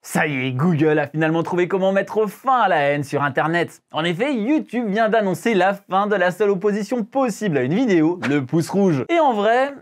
Ça y est, Google a finalement trouvé comment mettre fin à la haine sur Internet. En effet, YouTube vient d'annoncer la fin de la seule opposition possible à une vidéo, le pouce rouge. Et en vrai,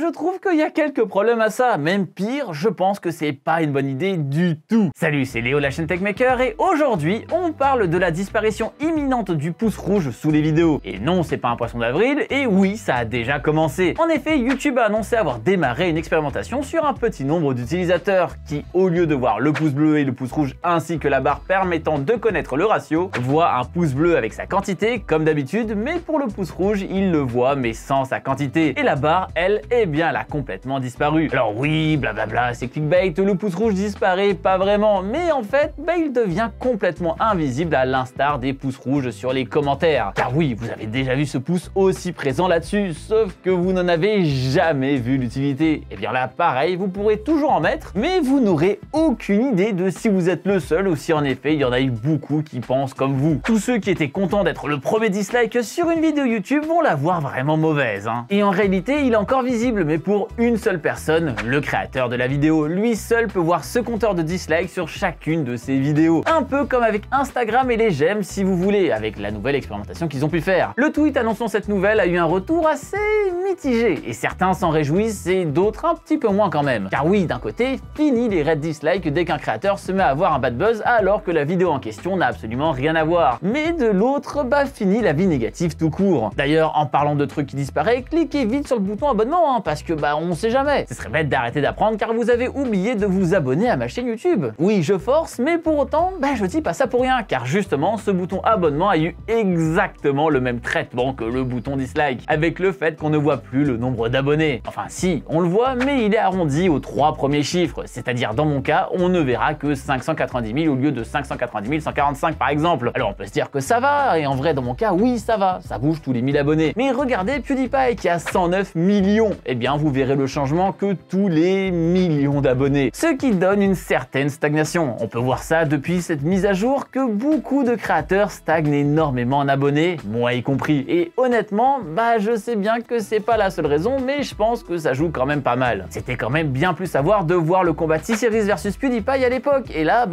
je trouve qu'il y a quelques problèmes à ça. Même pire, je pense que c'est pas une bonne idée du tout. Salut, c'est Léo de la chaîne TechMaker et aujourd'hui, on parle de la disparition imminente du pouce rouge sous les vidéos. Et non, c'est pas un poisson d'avril, et oui, ça a déjà commencé. En effet, YouTube a annoncé avoir démarré une expérimentation sur un petit nombre d'utilisateurs qui, au lieu de voir le pouce bleu et le pouce rouge ainsi que la barre permettant de connaître le ratio, voient un pouce bleu avec sa quantité, comme d'habitude, mais pour le pouce rouge, il le voit mais sans sa quantité. Et la barre, elle, eh bien, elle a complètement disparu. Alors oui, blablabla, c'est clickbait, le pouce rouge disparaît, pas vraiment, mais en fait, il devient complètement invisible à l'instar des pouces rouges sur les commentaires. Car oui, vous avez déjà vu ce pouce aussi présent là-dessus, sauf que vous n'en avez jamais vu l'utilité. Et bien là, pareil, vous pourrez toujours en mettre, mais vous n'aurez aucune idée de si vous êtes le seul ou si en effet, il y en a eu beaucoup qui pensent comme vous. Tous ceux qui étaient contents d'être le premier dislike sur une vidéo YouTube vont la voir vraiment mauvaise. Et en réalité, il est encore visible, mais pour une seule personne, le créateur de la vidéo. Lui seul peut voir ce compteur de dislikes sur chacune de ses vidéos. Un peu comme avec Instagram et les j'aime si vous voulez, avec la nouvelle expérimentation qu'ils ont pu faire. Le tweet annonçant cette nouvelle a eu un retour assez mitigé, et certains s'en réjouissent et d'autres un petit peu moins quand même. Car oui, d'un côté, fini les red dislikes dès qu'un créateur se met à avoir un bad buzz alors que la vidéo en question n'a absolument rien à voir. Mais de l'autre, fini la vie négative tout court. D'ailleurs, en parlant de trucs qui disparaissent, cliquez vite sur le bouton abonnement, parce que on sait jamais. Ce serait bête d'arrêter d'apprendre car vous avez oublié de vous abonner à ma chaîne YouTube. Oui, je force, mais pour autant, je dis pas ça pour rien, car justement, ce bouton abonnement a eu exactement le même traitement que le bouton dislike, avec le fait qu'on ne voit plus le nombre d'abonnés. Enfin si, on le voit, mais il est arrondi aux 3 premiers chiffres, c'est-à-dire dans mon cas, on ne verra que 590 000 au lieu de 590 145 par exemple. Alors on peut se dire que ça va, et en vrai dans mon cas, oui ça va, ça bouge tous les 1000 abonnés. Mais regardez PewDiePie qui a 109 millions, et bien vous verrez le changement que tous les millions d'abonnés, ce qui donne une certaine stagnation. On peut voir ça depuis cette mise à jour que beaucoup de créateurs stagnent énormément en abonnés, moi y compris. Et honnêtement, je sais bien que c'est pas la seule raison, mais je pense que ça joue quand même pas mal. C'était quand même bien plus à voir de voir le combat T-Series versus PewDiePie à l'époque, et là,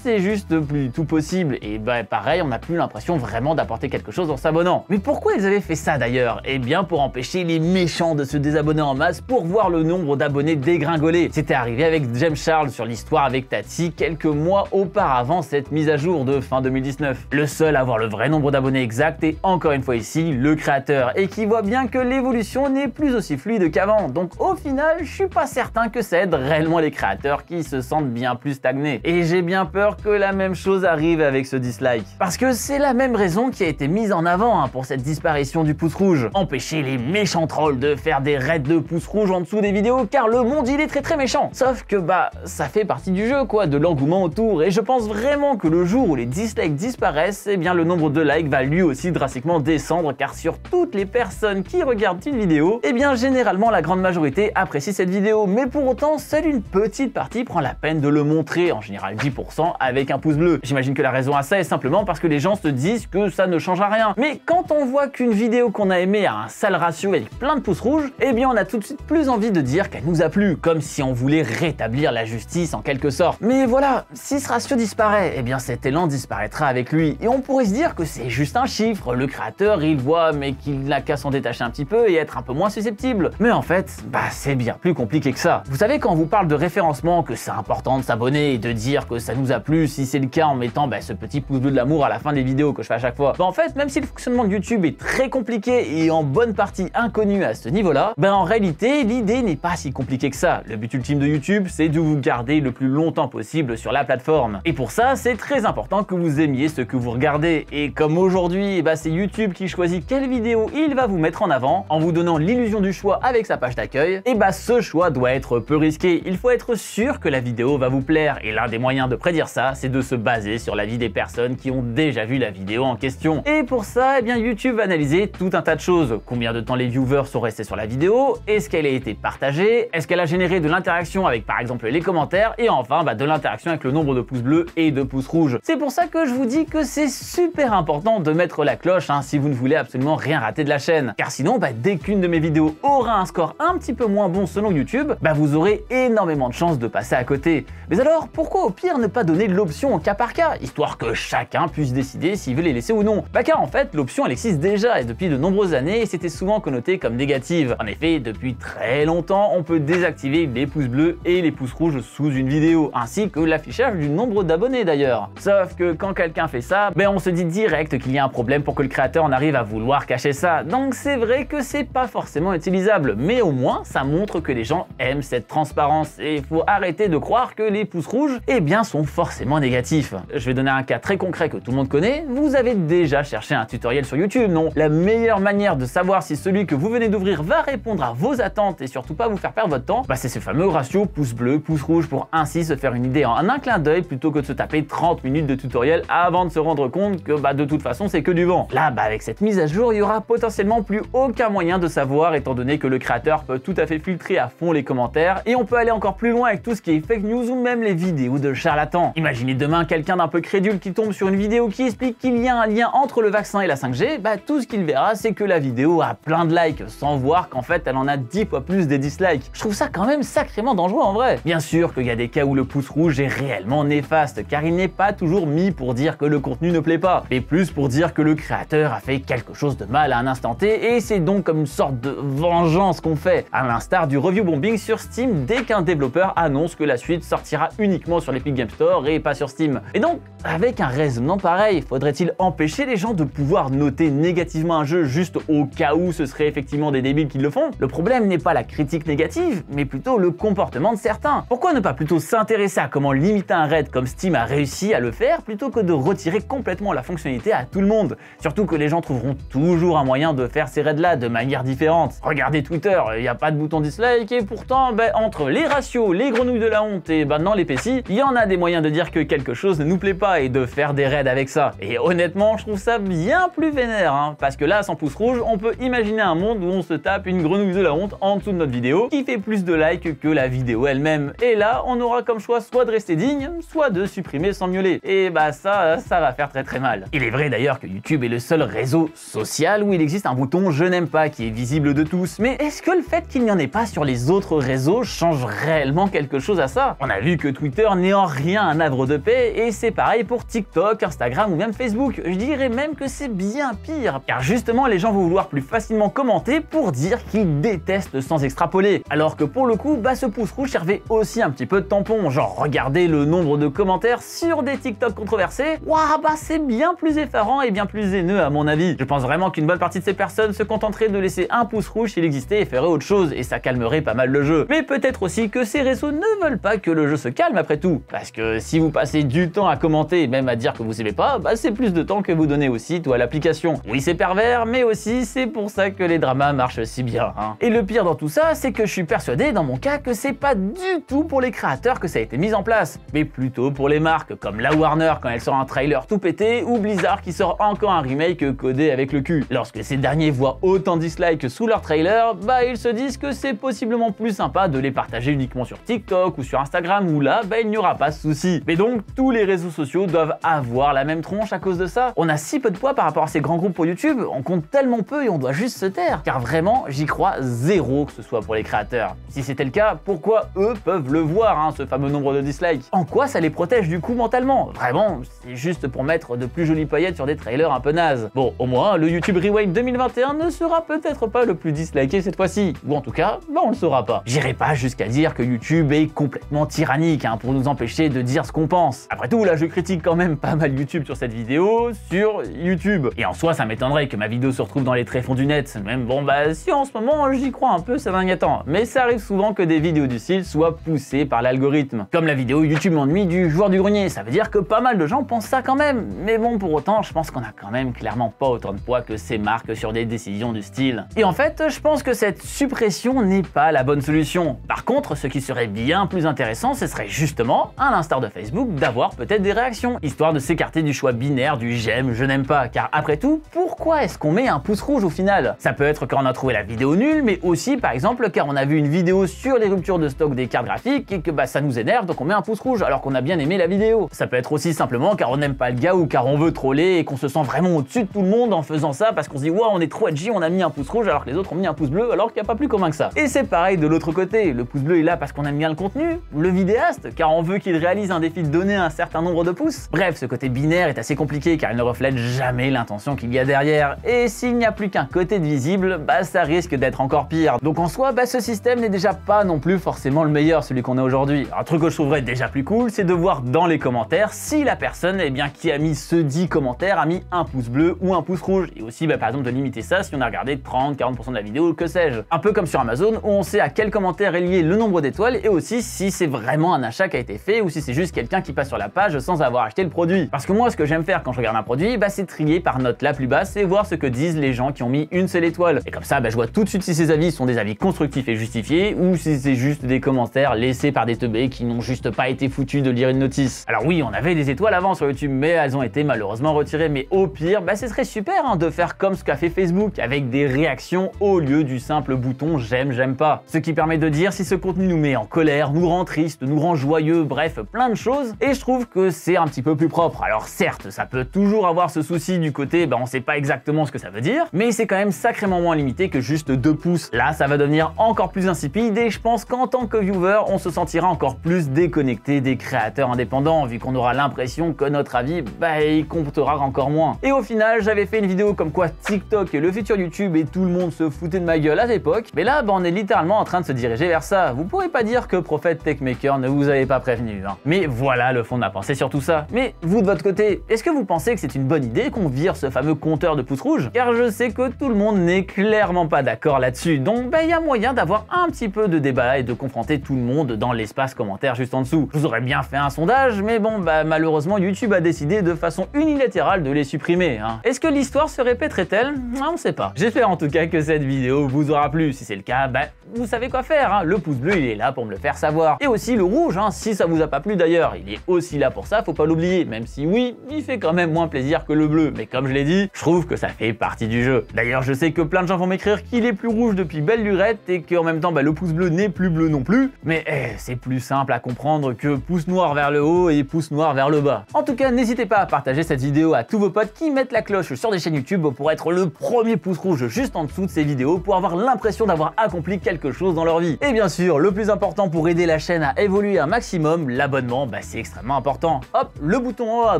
c'est juste plus du tout possible. Et pareil, on n'a plus l'impression vraiment d'apporter quelque chose en s'abonnant. Mais pourquoi ils avaient fait ça d'ailleurs? Eh bien pour empêcher les méchants de se désabonner en masse pour voir le nombre d'abonnés dégringoler. C'était arrivé avec James Charles sur l'histoire avec Tati quelques mois auparavant cette mise à jour de fin 2019. Le seul à avoir le vrai nombre d'abonnés exact est encore une fois ici le créateur, et qui voit bien que l'évolution n'est plus aussi fluide qu'avant. Donc au final, je suis pas certain que ça aide réellement les créateurs qui se sentent bien plus stagnés. Et j'ai bien peur que la même chose arrive avec ce dislike. Parce que c'est la même raison qui a été mise en avant pour cette disparition du pouce rouge. Empêcher les méchants trolls de faire des raids de pouce rouge en dessous des vidéos, car le monde il est très méchant. Sauf que ça fait partie du jeu de l'engouement autour, et je pense vraiment que le jour où les dislikes disparaissent, eh bien le nombre de likes va lui aussi drastiquement descendre, car sur toutes les personnes qui regardent une vidéo, eh bien généralement la grande majorité apprécie cette vidéo, mais pour autant seule une petite partie prend la peine de le montrer, en général 10% avec un pouce bleu. J'imagine que la raison à ça est simplement parce que les gens se disent que ça ne changera rien. Mais quand on voit qu'une vidéo qu'on a aimée a un sale ratio avec plein de pouces rouges, eh bien on a tout de suite plus envie de dire qu'elle nous a plu, comme si on voulait rétablir la justice en quelque sorte. Mais voilà, si ce ratio disparaît, eh bien cet élan disparaîtra avec lui, et on pourrait se dire que c'est juste un chiffre, le créateur il voit mais qu'il n'a qu'à s'en détacher un petit peu et être un peu moins susceptible. Mais en fait, c'est bien plus compliqué que ça. Vous savez, quand on vous parle de référencement, que c'est important de s'abonner et de dire que ça nous a plu si c'est le cas en mettant ce petit pouce bleu de l'amour à la fin des vidéos que je fais à chaque fois, en fait, même si le fonctionnement de YouTube est très compliqué et en bonne partie inconnu à ce niveau-là, en réalité, l'idée n'est pas si compliquée que ça. Le but ultime de YouTube, c'est de vous garder le plus longtemps possible sur la plateforme. Et pour ça, c'est très important que vous aimiez ce que vous regardez. Et comme aujourd'hui, c'est YouTube qui choisit quelle vidéo il va vous mettre en avant, en vous donnant l'illusion du choix avec sa page d'accueil, et ce choix doit être peu risqué. Il faut être sûr que la vidéo va vous plaire, et l'un des moyens de prédire ça, c'est de se baser sur l'avis des personnes qui ont déjà vu la vidéo en question. Et pour ça, YouTube va analyser tout un tas de choses. Combien de temps les viewers sont restés sur la vidéo, vidéo, est-ce qu'elle a été partagée, est-ce qu'elle a généré de l'interaction avec par exemple les commentaires, et enfin de l'interaction avec le nombre de pouces bleus et de pouces rouges. C'est pour ça que je vous dis que c'est super important de mettre la cloche si vous ne voulez absolument rien rater de la chaîne. Car sinon, dès qu'une de mes vidéos aura un score un petit peu moins bon selon YouTube, vous aurez énormément de chances de passer à côté. Mais alors, pourquoi au pire ne pas donner l'option au cas par cas, histoire que chacun puisse décider s'il veut les laisser ou non? Car en fait, l'option elle existe déjà et depuis de nombreuses années, et c'était souvent connoté comme négative. En effet, depuis très longtemps, on peut désactiver les pouces bleus et les pouces rouges sous une vidéo, ainsi que l'affichage du nombre d'abonnés d'ailleurs. Sauf que quand quelqu'un fait ça, on se dit direct qu'il y a un problème pour que le créateur en arrive à vouloir cacher ça. Donc c'est vrai que c'est pas forcément utilisable, mais au moins ça montre que les gens aiment cette transparence et il faut arrêter de croire que les pouces rouges sont forcément négatifs. Je vais donner un cas très concret que tout le monde connaît. Vous avez déjà cherché un tutoriel sur YouTube, non? La meilleure manière de savoir si celui que vous venez d'ouvrir va répondre à vos attentes et surtout pas vous faire perdre votre temps, c'est ce fameux ratio pouce bleu, pouce rouge pour ainsi se faire une idée en un clin d'œil plutôt que de se taper 30 minutes de tutoriel avant de se rendre compte que de toute façon c'est que du vent. Là, avec cette mise à jour, il y aura potentiellement plus aucun moyen de savoir étant donné que le créateur peut tout à fait filtrer à fond les commentaires et on peut aller encore plus loin avec tout ce qui est fake news ou même les vidéos de charlatans. Imaginez demain quelqu'un d'un peu crédule qui tombe sur une vidéo qui explique qu'il y a un lien entre le vaccin et la 5G, tout ce qu'il verra c'est que la vidéo a plein de likes sans voir qu'en fait elle en a 10 fois plus des dislikes. Je trouve ça quand même sacrément dangereux en vrai. Bien sûr qu'il y a des cas où le pouce rouge est réellement néfaste car il n'est pas toujours mis pour dire que le contenu ne plaît pas, mais plus pour dire que le créateur a fait quelque chose de mal à un instant T et c'est donc comme une sorte de vengeance qu'on fait, à l'instar du review bombing sur Steam dès qu'un développeur annonce que la suite sortira uniquement sur l'Epic Game Store et pas sur Steam. Et donc, avec un raisonnement pareil, faudrait-il empêcher les gens de pouvoir noter négativement un jeu juste au cas où ce serait effectivement des débiles qui le font? Le problème n'est pas la critique négative, mais plutôt le comportement de certains. Pourquoi ne pas plutôt s'intéresser à comment limiter un raid comme Steam a réussi à le faire plutôt que de retirer complètement la fonctionnalité à tout le monde? Surtout que les gens trouveront toujours un moyen de faire ces raids là de manière différente. Regardez Twitter, il n'y a pas de bouton dislike et pourtant entre les ratios, les grenouilles de la honte et maintenant les PC, il y en a des moyens de dire que quelque chose ne nous plaît pas et de faire des raids avec ça. Et honnêtement, je trouve ça bien plus vénère, parce que là, sans pouce rouge, on peut imaginer un monde où on se tape une grenouille de la honte en dessous de notre vidéo qui fait plus de likes que la vidéo elle-même. Et là, on aura comme choix soit de rester digne, soit de supprimer sans miauler. Et ça va faire très très mal. Il est vrai d'ailleurs que YouTube est le seul réseau social où il existe un bouton je n'aime pas qui est visible de tous. Mais est-ce que le fait qu'il n'y en ait pas sur les autres réseaux change réellement quelque chose à ça? On a vu que Twitter n'est en rien un havre de paix et c'est pareil pour TikTok, Instagram ou même Facebook. Je dirais même que c'est bien pire. Car justement, les gens vont vouloir plus facilement commenter pour dire qu'ils détestent sans extrapoler. Alors que pour le coup, ce pouce rouge servait aussi un petit peu de tampon. Genre, regardez le nombre de commentaires sur des TikTok controversés. Waouh, c'est bien plus effarant et bien plus haineux à mon avis. Je pense vraiment qu'une bonne partie de ces personnes se contenteraient de laisser un pouce rouge s'il existait et ferait autre chose et ça calmerait pas mal le jeu. Mais peut-être aussi que ces réseaux ne veulent pas que le jeu se calme après tout. Parce que si vous passez du temps à commenter et même à dire que vous aimez pas, c'est plus de temps que vous donnez au site ou à l'application. Oui, c'est pervers, mais aussi c'est pour ça que les dramas marchent si bien. Et le pire dans tout ça, c'est que je suis persuadé dans mon cas que c'est pas du tout pour les créateurs que ça a été mis en place, mais plutôt pour les marques comme la Warner quand elle sort un trailer tout pété ou Blizzard qui sort encore un remake codé avec le cul. Lorsque ces derniers voient autant de dislikes sous leur trailer, ils se disent que c'est possiblement plus sympa de les partager uniquement sur TikTok ou sur Instagram où là, il n'y aura pas de souci. Mais donc tous les réseaux sociaux doivent avoir la même tronche à cause de ça. On a si peu de poids par rapport à ces grands groupes pour YouTube, on compte tellement peu et on doit juste se taire. Car vraiment, j'y crois zéro que ce soit pour les créateurs. Si c'était le cas, pourquoi eux peuvent le voir, ce fameux nombre de dislikes? En quoi ça les protège du coup mentalement? Vraiment, c'est juste pour mettre de plus jolies paillettes sur des trailers un peu nazes. Bon, au moins, le YouTube Rewind 2021 ne sera peut-être pas le plus disliké cette fois-ci. Ou en tout cas, on le saura pas. J'irai pas jusqu'à dire que YouTube est complètement tyrannique pour nous empêcher de dire ce qu'on pense. Après tout, là, je critique quand même pas mal YouTube sur cette vidéo, sur YouTube. Et en soi, ça m'étonnerait que ma vidéo se retrouve dans les tréfonds du net. Même si en ce moment, j'y crois un peu, ça dernier temps. Mais ça arrive souvent que des vidéos du style soient poussées par l'algorithme. Comme la vidéo YouTube m'ennuie du joueur du grenier. Ça veut dire que pas mal de gens pensent ça quand même. Mais bon, pour autant, je pense qu'on a quand même clairement pas autant de poids que ces marques sur des décisions du style. Et en fait, je pense que cette suppression n'est pas la bonne solution. Par contre, ce qui serait bien plus intéressant, ce serait justement, à l'instar de Facebook, d'avoir peut-être des réactions, histoire de s'écarter du choix binaire du j'aime, je n'aime pas. Car après tout, pourquoi est-ce qu'on met un pouce rouge au final? Ça peut être quand on a trouvé la vidéo vidéos nulles, mais aussi par exemple car on a vu une vidéo sur les ruptures de stock des cartes graphiques et que ça nous énerve, donc on met un pouce rouge alors qu'on a bien aimé la vidéo. Ça peut être aussi simplement car on n'aime pas le gars ou car on veut troller et qu'on se sent vraiment au-dessus de tout le monde en faisant ça parce qu'on se dit waouh, on est trop edgy, on a mis un pouce rouge alors que les autres ont mis un pouce bleu alors qu'il n'y a pas plus commun que ça. Et c'est pareil de l'autre côté, le pouce bleu est là parce qu'on aime bien le contenu, le vidéaste car on veut qu'il réalise un défi de donner un certain nombre de pouces. Bref, ce côté binaire est assez compliqué car il ne reflète jamais l'intention qu'il y a derrière, et s'il n'y a plus qu'un côté de visible, ça risque d'être encore pire. Donc en soi, ce système n'est déjà pas non plus forcément le meilleur, celui qu'on a aujourd'hui. Un truc que je trouverais déjà plus cool, c'est de voir dans les commentaires si la personne qui a mis ce dit commentaire a mis un pouce bleu ou un pouce rouge, et aussi par exemple de limiter ça si on a regardé 30-40% de la vidéo, que sais-je. Un peu comme sur Amazon où on sait à quel commentaire est lié le nombre d'étoiles et aussi si c'est vraiment un achat qui a été fait ou si c'est juste quelqu'un qui passe sur la page sans avoir acheté le produit. Parce que moi, ce que j'aime faire quand je regarde un produit, c'est trier par note la plus basse et voir ce que disent les gens qui ont mis une seule étoile. Et comme ça, je vois tout de suite si ces avis sont des avis constructifs et justifiés ou si c'est juste des commentaires laissés par des teubés qui n'ont juste pas été foutus de lire une notice. Alors oui, on avait des étoiles avant sur YouTube, mais elles ont été malheureusement retirées. Mais au pire, ce serait super de faire comme ce qu'a fait Facebook, avec des réactions au lieu du simple bouton j'aime, j'aime pas. Ce qui permet de dire si ce contenu nous met en colère, nous rend triste, nous rend joyeux, bref, plein de choses. Et je trouve que c'est un petit peu plus propre. Alors certes, ça peut toujours avoir ce souci du côté, on sait pas exactement ce que ça veut dire, mais c'est quand même sacrément moins limité que juste 2 pouces. Là, ça va devenir encore plus insipide et je pense qu'en tant que viewer, on se sentira encore plus déconnecté des créateurs indépendants, vu qu'on aura l'impression que notre avis, il comptera encore moins. Et au final, j'avais fait une vidéo comme quoi TikTok est le futur YouTube et tout le monde se foutait de ma gueule à l'époque, mais là, on est littéralement en train de se diriger vers ça. Vous pourrez pas dire que Prophet Techmaker ne vous avait pas prévenu, hein. Mais voilà le fond de ma pensée sur tout ça. Mais vous, de votre côté, est-ce que vous pensez que c'est une bonne idée qu'on vire ce fameux compteur de pouces rouges? Car je sais que tout le monde n'est clairement pas d'accord là-dessus, donc il y a moyen d'avoir un petit peu de débat et de confronter tout le monde dans l'espace commentaire juste en dessous. Je vous aurais bien fait un sondage, mais malheureusement YouTube a décidé de façon unilatérale de les supprimer, hein. Est-ce que l'histoire se répéterait-elle? On sait pas. J'espère en tout cas que cette vidéo vous aura plu. Si c'est le cas, vous savez quoi faire, hein. Le pouce bleu il est là pour me le faire savoir. Et aussi le rouge, hein, si ça vous a pas plu d'ailleurs, il est aussi là pour ça, faut pas l'oublier, même si oui, il fait quand même moins plaisir que le bleu, mais comme je l'ai dit, je trouve que ça fait partie du jeu. D'ailleurs, je sais que plein de gens vont m'écrire qu'il est plus rouge depuis belle lurette et qu'en même temps, le pouce bleu n'est plus bleu non plus, mais c'est plus simple à comprendre que pouce noir vers le haut et pouce noir vers le bas. En tout cas, n'hésitez pas à partager cette vidéo à tous vos potes qui mettent la cloche sur des chaînes YouTube pour être le premier pouce rouge juste en dessous de ces vidéos pour avoir l'impression d'avoir accompli quelque chose dans leur vie. Et bien sûr, le plus important pour aider la chaîne à évoluer un maximum, l'abonnement, c'est extrêmement important. Hop, le bouton en haut à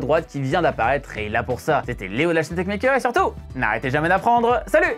droite qui vient d'apparaître est là pour ça. C'était Léo de la chaîne Techmaker et surtout, n'arrêtez jamais d'apprendre. Salut!